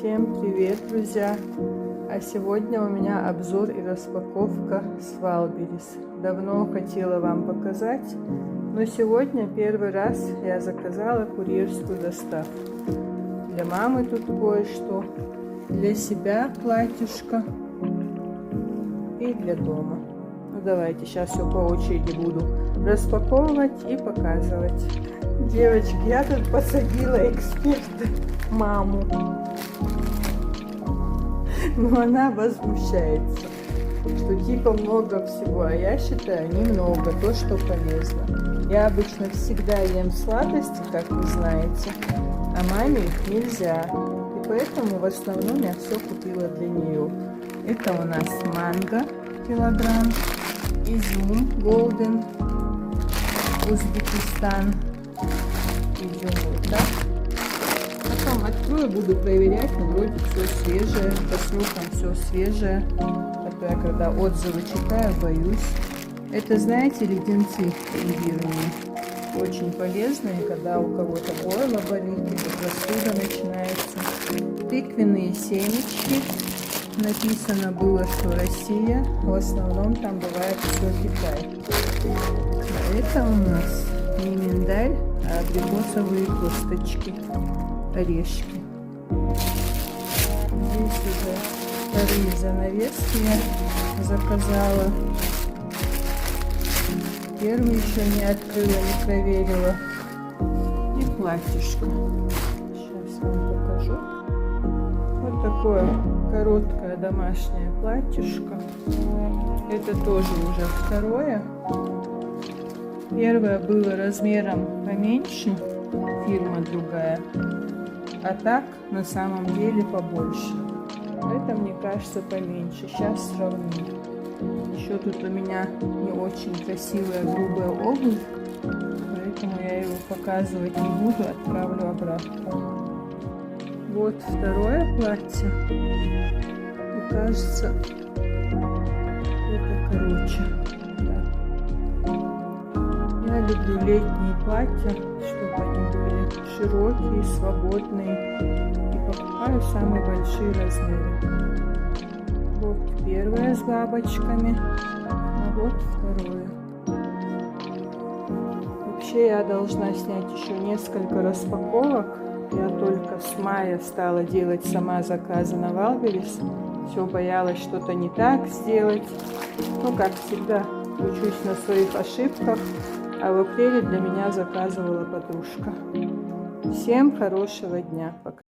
Всем привет, друзья! А сегодня у меня обзор и распаковка с Валберес. Давно хотела вам показать, но сегодня первый раз я заказала курьерскую доставку. Для мамы тут кое-что, для себя платьишко и для дома. Ну давайте сейчас все по очереди буду распаковывать и показывать. Девочки, я тут посадила эксперта, маму, но она возмущается, что типа много всего, а я считаю немного, то, что полезно. Я обычно всегда ем сладости, как вы знаете, а маме их нельзя, и поэтому в основном я все купила для нее. Это у нас манго килограмм, изюм голден, Узбекистан. Идем вот так. Потом открою, буду проверять, но вроде все свежее, по ссылкам все свежее. А то я когда отзывы читаю, боюсь. Это, знаете, леденцы имбирные. Очень полезные, когда у кого-то горло болит или простуда начинается. Тыквенные семечки. Написано было, что Россия. В основном там бывает все Китай. А это у нас не миндаль, а абрикосовые косточки, орешки. Здесь уже вторые занавески я заказала. Первый еще не открыла, не проверила. И платьишко. Сейчас вам покажу. Вот такое короткое домашнее платьишко. Это тоже уже второе. Первое было размером поменьше, фирма другая, а так на самом деле побольше. Это, мне кажется, поменьше. Сейчас сравним. Еще тут у меня не очень красивая грубая обувь, поэтому я его показывать не буду, отправлю обратно. Вот второе платье. И кажется, это короче. Я люблю летние платья, чтобы они были широкие, свободные, и покупаю самые большие размеры. Вот первое с бабочками, а вот второе. Вообще я должна снять еще несколько распаковок. Я только с мая стала делать сама заказы на Валберес. Все боялась что-то не так сделать. Ну, как всегда, учусь на своих ошибках. А в апреле для меня заказывала подружка. Всем хорошего дня. Пока.